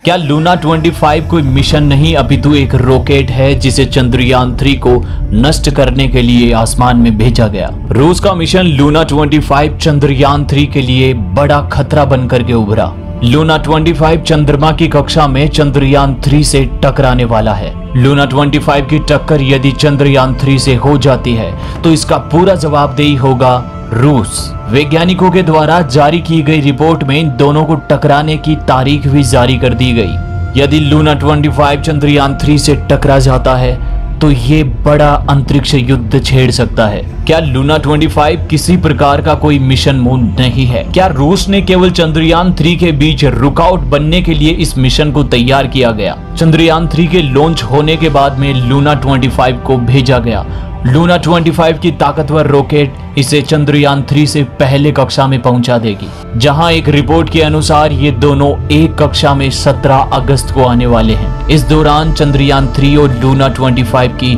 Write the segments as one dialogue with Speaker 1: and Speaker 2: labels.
Speaker 1: क्या लूना 25 कोई मिशन नहीं अपितु एक रॉकेट है जिसे चंद्रयान 3 को नष्ट करने के लिए आसमान में भेजा गया। रूस का मिशन लूना 25 चंद्रयान 3 के लिए बड़ा खतरा बनकर के उभरा। लूना 25 चंद्रमा की कक्षा में चंद्रयान 3 से टकराने वाला है। लूना 25 की टक्कर यदि चंद्रयान 3 से हो जाती है तो इसका पूरा जवाबदेही होगा रूस। वैज्ञानिकों के द्वारा जारी की गई रिपोर्ट में इन दोनों को टकराने की तारीख भी जारी कर दी गई। यदि लूना 25 चंद्रयान 3 से टकरा जाता है तो ये बड़ा अंतरिक्ष युद्ध छेड़ सकता है। क्या लूना 25 किसी प्रकार का कोई मिशन मून नहीं है? क्या रूस ने केवल चंद्रयान 3 के बीच रुकआउट बनने के लिए इस मिशन को तैयार किया गया? चंद्रयान 3 के लॉन्च होने के बाद में लूना 25 को भेजा गया। लूना 25 की ताकतवर रॉकेट इसे चंद्रयान 3 से पहले कक्षा में पहुंचा देगी, जहां एक रिपोर्ट के अनुसार ये दोनों एक कक्षा में 17 अगस्त को आने वाले हैं। इस दौरान चंद्रयान 3 और लूना 25 की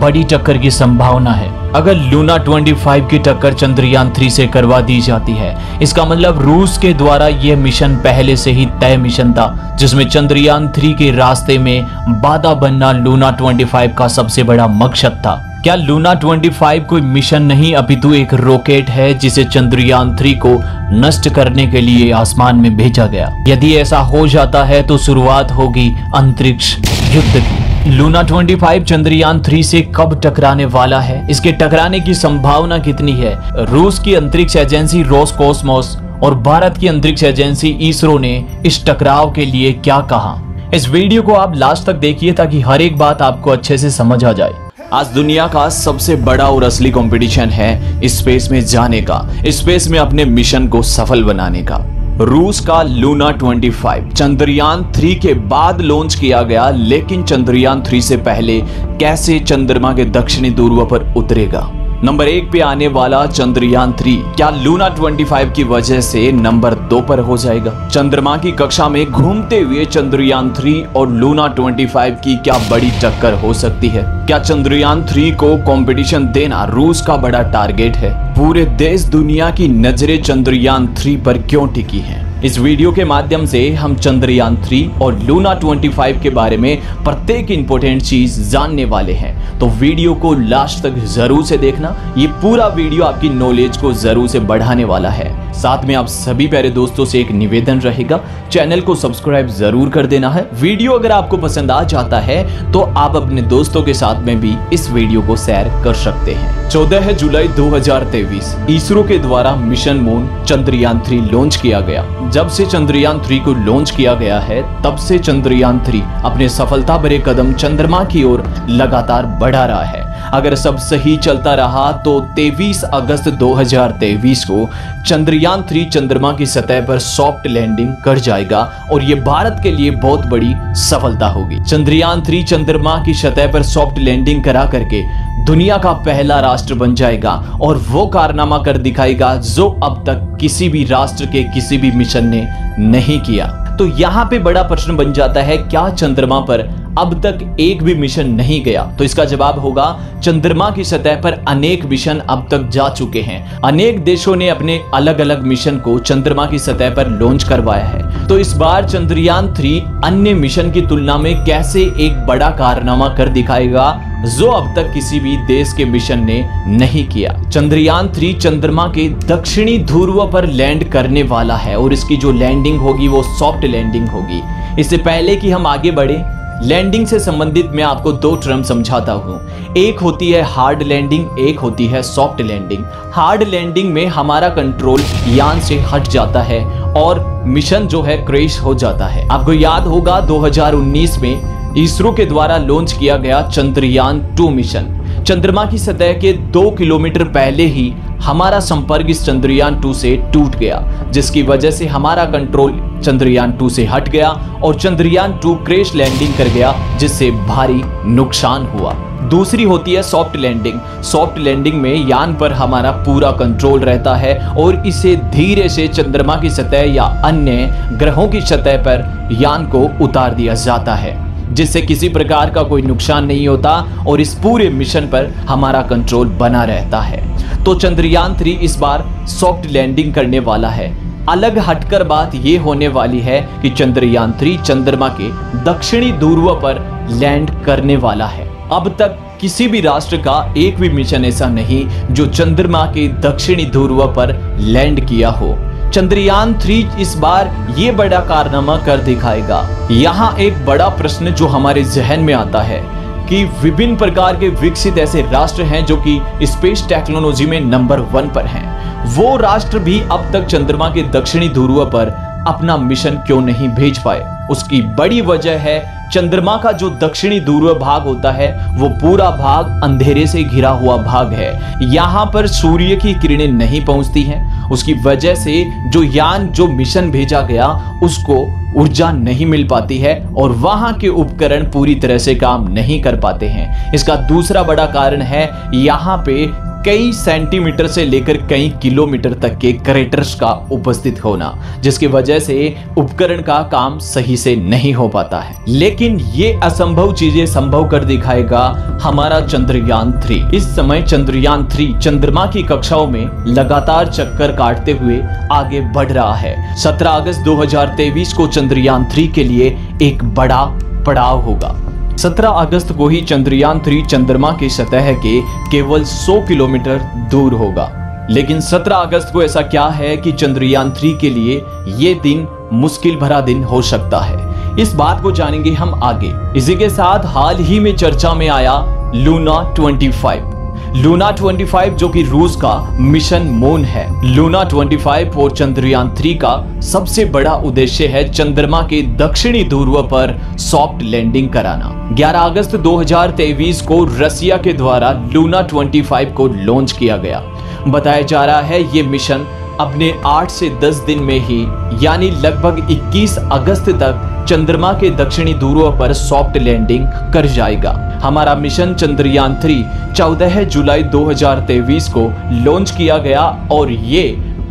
Speaker 1: बड़ी टक्कर की संभावना है। अगर लूना 25 की टक्कर चंद्रयान 3 से करवा दी जाती है, इसका मतलब रूस के द्वारा यह मिशन पहले से ही तय मिशन था, जिसमें चंद्रयान 3 के रास्ते में बाधा बनना लूना 25 का सबसे बड़ा मकसद था। क्या लूना 25 कोई मिशन नहीं अपितु एक रॉकेट है जिसे चंद्रयान 3 को नष्ट करने के लिए आसमान में भेजा गया? यदि ऐसा हो जाता है तो शुरुआत होगी अंतरिक्ष युद्ध की। लूना 25 चंद्रयान 3 से कब टकराने वाला है? इसके टकराने की संभावना कितनी है? रूस की अंतरिक्ष एजेंसी रोसकोसमोस और भारत की अंतरिक्ष एजेंसी इसरो ने इस टकराव के लिए क्या कहा? इस वीडियो को आप लास्ट तक देखिए ताकि हर एक बात आपको अच्छे से समझ आ जाए। आज दुनिया का सबसे बड़ा और असली कंपटीशन है स्पेस में जाने का, स्पेस में अपने मिशन को सफल बनाने का। रूस का लूना 25 चंद्रयान 3 के बाद लॉन्च किया गया, लेकिन चंद्रयान 3 से पहले कैसे चंद्रमा के दक्षिणी ध्रुव पर उतरेगा? नंबर 1 पे आने वाला चंद्रयान 3 क्या लूना 25 की वजह से नंबर 2 पर हो जाएगा? चंद्रमा की कक्षा में घूमते हुए चंद्रयान 3 और लूना 25 की क्या बड़ी टक्कर हो सकती है? क्या चंद्रयान 3 को कंपटीशन देना रूस का बड़ा टारगेट है? पूरे देश दुनिया की नजरें चंद्रयान 3 पर क्यों टिकी हैं? इस वीडियो के माध्यम से हम चंद्रयान 3 और लूना 25 के बारे में प्रत्येक इंपॉर्टेंट चीज जानने वाले हैं, तो वीडियो को लास्ट तक जरूर से देखना। ये पूरा वीडियो आपकी नॉलेज को जरूर से बढ़ाने वाला है। साथ में आप सभी प्यारे दोस्तों से एक निवेदन रहेगा, चैनल को सब्सक्राइब जरूर कर देना है। वीडियो अगर आपको पसंद आ जाता है तो आप अपने दोस्तों के साथ में भी इस वीडियो को शेयर कर सकते हैं। 14 जुलाई 2023 इसरो के द्वारा मिशन मून चंद्रयान 3 लॉन्च किया गया। जब से चंद्रयान 3 को लॉन्च किया गया है, तब से चंद्रयान 3 अपने सफलता भरे कदम चंद्रमा की ओर लगातार बढ़ा रहा है। अगर सब सही चलता रहा तो 23 अगस्त 2023 को चंद्रयान 3 चंद्रमा की सतह पर सॉफ्ट लैंडिंग कर जाएगा और ये भारत के लिए बहुत बड़ी सफलता होगी। चंद्रयान 3 चंद्रमा की सतह पर सॉफ्ट लैंडिंग करा करके दुनिया का पहला राष्ट्र बन जाएगा और वो कारनामा कर दिखाएगा जो अब तक किसी भी राष्ट्र के किसी भी मिशन ने नहीं किया। तो यहाँ पे बड़ा प्रश्न बन जाता है, क्या चंद्रमा पर अब तक एक भी मिशन नहीं गया? तो इसका जवाब होगा चंद्रमा की सतह पर अनेक मिशन अब तक जा चुके हैं। अनेक देशों ने अपने अलग अलग मिशन को चंद्रमा की सतह पर लॉन्च करवाया है। तो इस बार चंद्रयान 3 अन्य मिशन की तुलना में कैसे एक बड़ा कारनामा कर दिखाएगा जो अब तक किसी भी देश के मिशन ने नहीं किया। चंद्रयान 3 चंद्रमा के दक्षिणी ध्रुव पर लैंड करने वाला है और इसकी जो लैंडिंग होगी वो सॉफ्ट लैंडिंग होगी। इससे पहले कि हम आगे बढ़े, लैंडिंग से संबंधित मैं आपको 2 टर्म समझाता हूँ। एक होती है हार्ड लैंडिंग, एक होती है सॉफ्ट लैंडिंग। हार्ड लैंडिंग में हमारा कंट्रोल यान से हट जाता है और मिशन जो है क्रैश हो जाता है। आपको याद होगा 2019 में इसरो के द्वारा लॉन्च किया गया चंद्रयान 2 मिशन। चंद्रमा की सतह के 2 किलोमीटर पहले ही हमारा संपर्क इस चंद्रयान 2 से टूट गया, जिसकी वजह से हमारा कंट्रोल चंद्रयान 2 से हट गया और चंद्रयान 2 क्रैश लैंडिंग कर गया, जिससे भारी नुकसान हुआ। दूसरी होती है सॉफ्ट लैंडिंग। सॉफ्ट लैंडिंग में यान पर हमारा पूरा कंट्रोल रहता है और इसे धीरे से चंद्रमा की सतह या अन्य ग्रहों की सतह पर यान को उतार दिया जाता है, जिससे किसी प्रकार का कोई नुकसान नहीं होता और इस पूरे मिशन पर हमारा कंट्रोल बना रहता है। तो चंद्रयान 3 इस बार सॉफ्ट लैंडिंग करने वाला है। अलग हटकर बात ये होने वाली है कि चंद्रयान 3 चंद्रमा के दक्षिणी ध्रुव पर लैंड करने वाला है। अब तक किसी भी राष्ट्र का एक भी मिशन ऐसा नहीं जो चंद्रमा के दक्षिणी ध्रुव पर लैंड किया हो। चंद्रयान 3 इस बार ये बड़ा कारनामा कर दिखाएगा। यहाँ एक बड़ा प्रश्न जो हमारे जहन में आता है कि विभिन्न प्रकार के विकसित ऐसे राष्ट्र हैं जो कि स्पेस टेक्नोलॉजी में नंबर 1 पर हैं। वो राष्ट्र भी अब तक चंद्रमा के दक्षिणी ध्रुव पर अपना मिशन क्यों नहीं भेज पाए? उसकी बड़ी वजह है चंद्रमा का जो दक्षिणी ध्रुव भाग होता है वो पूरा भाग अंधेरे से घिरा हुआ भाग है। यहाँ पर सूर्य की किरणें नहीं पहुंचती हैं। उसकी वजह से जो मिशन भेजा गया उसको ऊर्जा नहीं मिल पाती है और वहां के उपकरण पूरी तरह से काम नहीं कर पाते हैं। इसका दूसरा बड़ा कारण है यहाँ पे कई सेंटीमीटर से लेकर कई किलोमीटर तक के क्रेटर्स का उपस्थित होना, जिसकी वजह से उपकरण का काम सही से नहीं हो पाता है। लेकिन ये असंभव चीजें संभव कर दिखाएगा हमारा चंद्रयान 3। इस समय चंद्रयान 3 चंद्रमा की कक्षाओं में लगातार चक्कर काटते हुए आगे बढ़ रहा है। 17 अगस्त 2023 को चंद्रयान 3 के लिए एक बड़ा पड़ाव होगा। 17 अगस्त को ही चंद्रयान 3 चंद्रमा की सतह के केवल 100 किलोमीटर दूर होगा। लेकिन 17 अगस्त को ऐसा क्या है कि चंद्रयान 3 के लिए ये दिन मुश्किल भरा दिन हो सकता है? इस बात को जानेंगे हम आगे। इसी के साथ हाल ही में चर्चा में आया लूना 25। लूना 25 जो कि रूस का मिशन मून है। लूना 25 और चंद्रयान 3 का सबसे बड़ा उद्देश्य है चंद्रमा के दक्षिणी ध्रुव पर सॉफ्ट लैंडिंग कराना। 11 अगस्त 2023 को रसिया के द्वारा लूना 25 को लॉन्च किया गया। बताया जा रहा है ये मिशन अपने 8 से 10 दिन में ही यानी लगभग 21 अगस्त तक चंद्रमा के दक्षिणी ध्रुव पर सॉफ्ट लैंडिंग कर जाएगा। हमारा मिशन चंद्रयान 3 14 जुलाई 2023 को लॉन्च किया गया और ये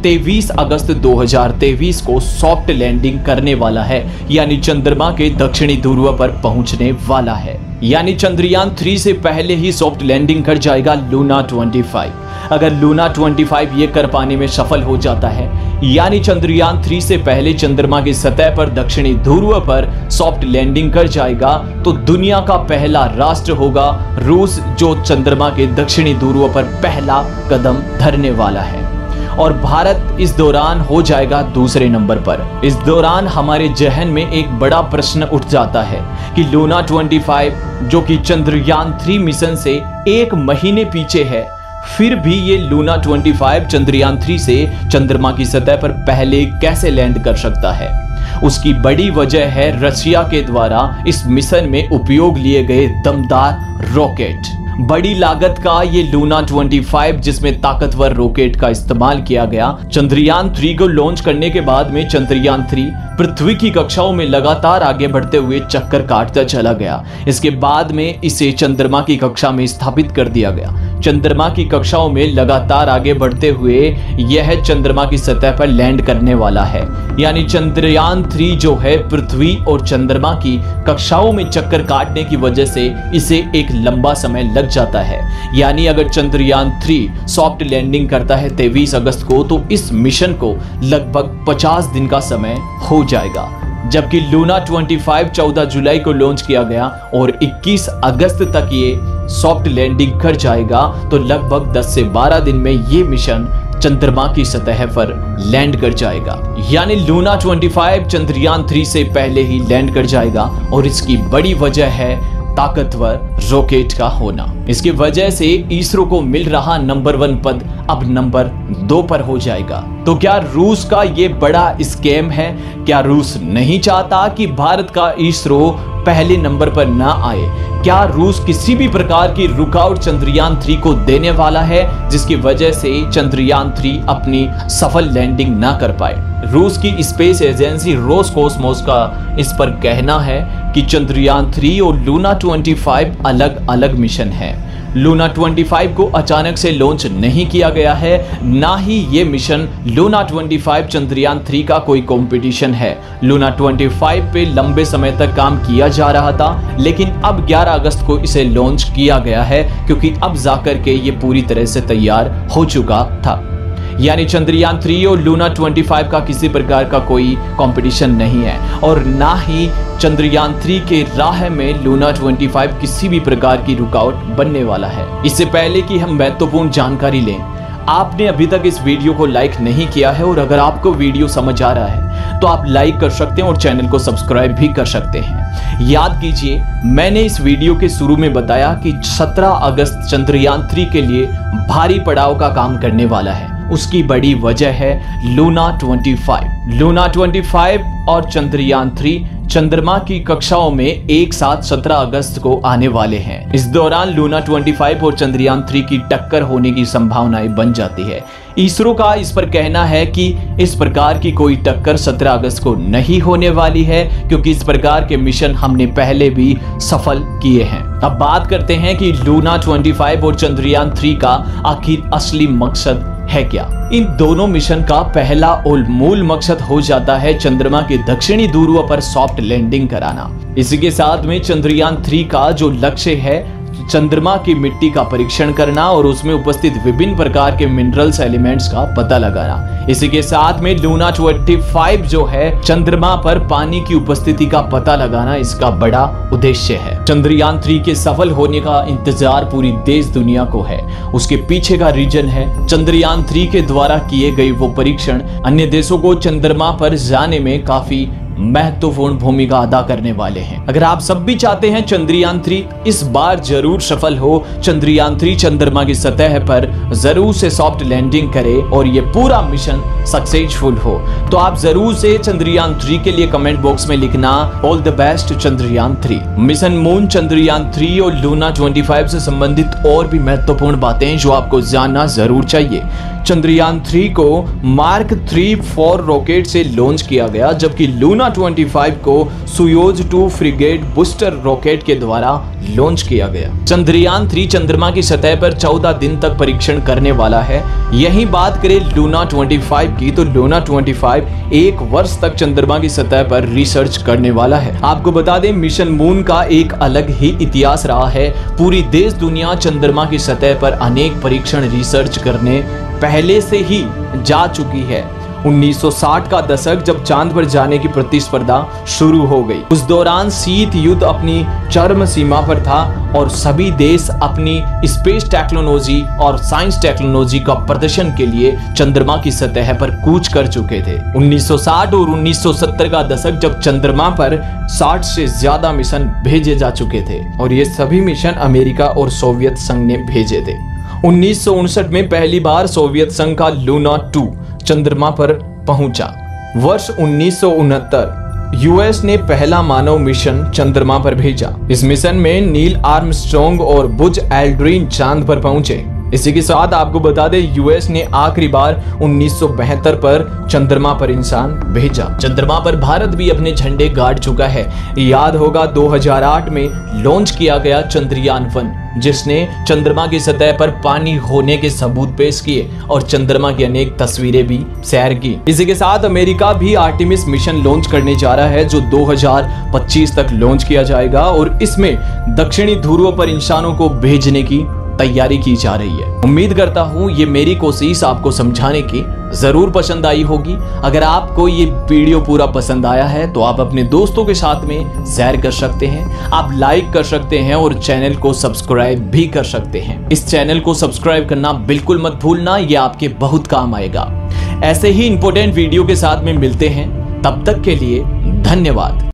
Speaker 1: 23 अगस्त 2023 को सॉफ्ट लैंडिंग करने वाला है, यानी चंद्रमा के दक्षिणी ध्रुव पर पहुंचने वाला है। यानी चंद्रयान 3 से पहले ही सॉफ्ट लैंडिंग कर जाएगा लूना 25। अगर लूना 25 ये कर पाने में सफल हो जाता है, यानी चंद्रयान 3 से पहले चंद्रमा की सतह पर दक्षिणी ध्रुव पर सॉफ्ट लैंडिंग कर जाएगा तो दुनिया का पहला राष्ट्र होगा रूस, जो चंद्रमा के दक्षिणी ध्रुव पर पहला कदम धरने वाला है। और भारत इस दौरान हो जाएगा दूसरे नंबर पर। इस दौरान हमारे जहन में एक बड़ा प्रश्न उठ जाता है कि लूना 25 जो कि चंद्रयान 3 मिशन से 1 महीने पीछे है, फिर भी ये लूना 25 चंद्रयान 3 से चंद्रमा की सतह पर पहले कैसे लैंड कर सकता है? उसकी बड़ी वजह है रशिया के द्वारा इस मिशन में उपयोग लिए गए दमदार रॉकेट। बड़ी लागत का ये लूना 25 जिसमें ताकतवर रॉकेट का इस्तेमाल किया गया। चंद्रयान 3 को लॉन्च करने के बाद में चंद्रयान 3 पृथ्वी की कक्षाओं में लगातार आगे बढ़ते हुए चक्कर काटता चला गया। इसके बाद में इसे चंद्रमा की कक्षा में स्थापित कर दिया गया। चंद्रमा की कक्षाओं में लगातार आगे बढ़ते हुए यह चंद्रमा की सतह पर लैंड करने वाला है। यानी चंद्रयान 3 जो है पृथ्वी और चंद्रमा की कक्षाओं में चक्कर काटने की वजह से इसे एक लंबा समय लग जाता है। यानी अगर चंद्रयान 3 सॉफ्ट लैंडिंग करता है 23 अगस्त को तो इस मिशन को लगभग 50 दिन का समय हो जाएगा। जबकि लूना 25 14 जुलाई को लॉन्च किया गया और 21 अगस्त तक ये सॉफ्ट लैंडिंग कर जाएगा तो लगभग 10 से 12 दिन में ये मिशन चंद्रमा की सतह पर लैंड कर जाएगा। यानी लूना 25 चंद्रयान 3 से पहले ही लैंड कर जाएगा और इसकी बड़ी वजह है ताकतवर रॉकेट का होना। इसकी वजह से इसरो को मिल रहा नंबर 1 पद अब नंबर 2 पर हो जाएगा। तो क्या रूस का ये बड़ा स्कैम है? क्या रूस नहीं चाहता कि भारत का इसरो पहले नंबर पर ना आए? क्या रूस किसी भी प्रकार की रुकावट चंद्रयान 3 को देने वाला है जिसकी वजह से चंद्रयान 3 अपनी सफल लैंडिंग ना कर पाए? रूस की स्पेस एजेंसी रोसकोसमोस का इस पर कहना है कि चंद्रयान 3 और लूना 25 अलग अलग मिशन है। लूना 25 को अचानक से लॉन्च नहीं किया गया है, ना ही ये मिशन लूना 25 चंद्रयान 3 का कोई कंपटीशन है। लूना 25 पे लंबे समय तक काम किया जा रहा था, लेकिन अब 11 अगस्त को इसे लॉन्च किया गया है क्योंकि अब जाकर के ये पूरी तरह से तैयार हो चुका था। यानी चंद्रयान 3 और लूना 25 का किसी प्रकार का कोई कंपटीशन नहीं है और ना ही चंद्रयान 3 के राह में लूना 25 किसी भी प्रकार की रुकावट बनने वाला है। इससे पहले कि हम महत्वपूर्ण जानकारी लें, आपने अभी तक इस वीडियो को लाइक नहीं किया है और अगर आपको वीडियो समझ आ रहा है तो आप लाइक कर सकते हैं और चैनल को सब्सक्राइब भी कर सकते हैं। याद कीजिए, मैंने इस वीडियो के शुरू में बताया कि 17 अगस्त चंद्रयान 3 के लिए भारी पड़ाव का काम करने वाला है। उसकी बड़ी वजह है लूना 25। लूना 25 और चंद्रयान 3 चंद्रमा की कक्षाओं में एक साथ 17 अगस्त को आने वाले हैं। इस दौरान लूना 25 और चंद्रयान 3 की टक्कर होने की संभावनाएं बन जाती है। इसरो का इस पर कहना है कि इस प्रकार की कोई टक्कर 17 अगस्त को नहीं होने वाली है, क्योंकि इस प्रकार के मिशन हमने पहले भी सफल किए हैं। अब बात करते हैं कि लूना 25 और चंद्रयान 3 का आखिर असली मकसद है क्या। इन दोनों मिशन का पहला और मूल मकसद हो जाता है चंद्रमा के दक्षिणी ध्रुव पर सॉफ्ट लैंडिंग कराना। इसी के साथ में चंद्रयान 3 का जो लक्ष्य है चंद्रमा की मिट्टी का परीक्षण करना और उसमें उपस्थित विभिन्न प्रकार के मिनरल्स एलिमेंट्स का पता लगाना। इसी के साथ में लूना 25 जो है चंद्रमा पर पानी की उपस्थिति का पता लगाना, इसका बड़ा उद्देश्य है। चंद्रयान 3 के सफल होने का इंतजार पूरी देश दुनिया को है। उसके पीछे का रीजन है चंद्रयान 3 के द्वारा किए गए वो परीक्षण अन्य देशों को चंद्रमा पर जाने में काफी महत्वपूर्ण भूमिका अदा करने वाले हैं। अगर आप सब भी चाहते हैं चंद्रयान 3 इस बार जरूर सफल हो, चंद्रयान 3 चंद्रमा की सतह पर जरूर से सॉफ्ट लैंडिंग करे और ये पूरा मिशन सक्सेसफुल हो, तो आप जरूर से चंद्रयान 3 के लिए कमेंट बॉक्स में लिखना all the best Chandrayaan 3। Mission moon, Chandrayaan 3 और लूना 25 से संबंधित और भी महत्वपूर्ण बातें जो आपको जानना जरूर चाहिए। चंद्रयान 3 को मार्क 3-4 रॉकेट से लॉन्च किया गया, जबकि लूना 25 को सोयूज 2 फ्रिगेट बूस्टर रॉकेट के द्वारा लॉन्च किया गया। चंद्रयान 3 चंद्रमा की सतह पर 14 दिन तक परीक्षण करने वाला है। यही बात करें लूना 25 की, तो लूना 25 1 वर्ष तक चंद्रमा की सतह पर रिसर्च करने वाला है। आपको बता दें, मिशन मून का एक अलग ही इतिहास रहा है। पूरी देश दुनिया चंद्रमा की सतह पर अनेक परीक्षण रिसर्च करने पहले से ही जा चुकी है। 1960 का दशक जब चांद पर जाने की प्रतिस्पर्धा शुरू हो गई, उस दौरान शीत युद्ध अपनी चरम सीमा पर था और सभी देश अपनी स्पेस टेक्नोलॉजी और साइंस टेक्नोलॉजी का प्रदर्शन के लिए चंद्रमा की सतह पर कूच कर चुके थे। 1960 और 1970 का दशक जब चंद्रमा पर 60 से ज्यादा मिशन भेजे जा चुके थे और ये सभी मिशन अमेरिका और सोवियत संघ ने भेजे थे। 1959 में पहली बार सोवियत संघ का लूना 2 चंद्रमा पर पहुंचा। वर्ष 1969 यूएस ने पहला मानव मिशन चंद्रमा पर भेजा। इस मिशन में नील आर्मस्ट्रॉन्ग और बुज एल्ड्रिन चांद पर पहुंचे। इसी के साथ आपको बता दें, यूएस ने आखिरी बार 1972 पर चंद्रमा पर इंसान भेजा। चंद्रमा पर भारत भी अपने झंडे गाड़ चुका है। याद होगा 2008 में लॉन्च किया गया चंद्रयान 1, जिसने चंद्रमा की सतह पर पानी होने के सबूत पेश किए और चंद्रमा की अनेक तस्वीरें भी शेयर की। इसी के साथ अमेरिका भी आर्टेमिस मिशन लॉन्च करने जा रहा है, जो 2025 तक लॉन्च किया जाएगा और इसमें दक्षिणी ध्रुव पर इंसानों को भेजने की तैयारी की जा रही है। उम्मीद करता हूं ये मेरी कोशिश आपको समझाने की जरूर पसंद आई होगी। अगर आपको ये वीडियो पूरा पसंद आया है तो आप अपने दोस्तों के साथ में शेयर कर सकते हैं, आप लाइक कर सकते हैं और चैनल को सब्सक्राइब भी कर सकते हैं। इस चैनल को सब्सक्राइब करना बिल्कुल मत भूलना, ये आपके बहुत काम आएगा। ऐसे ही इंपॉर्टेंट वीडियो के साथ में मिलते हैं, तब तक के लिए धन्यवाद।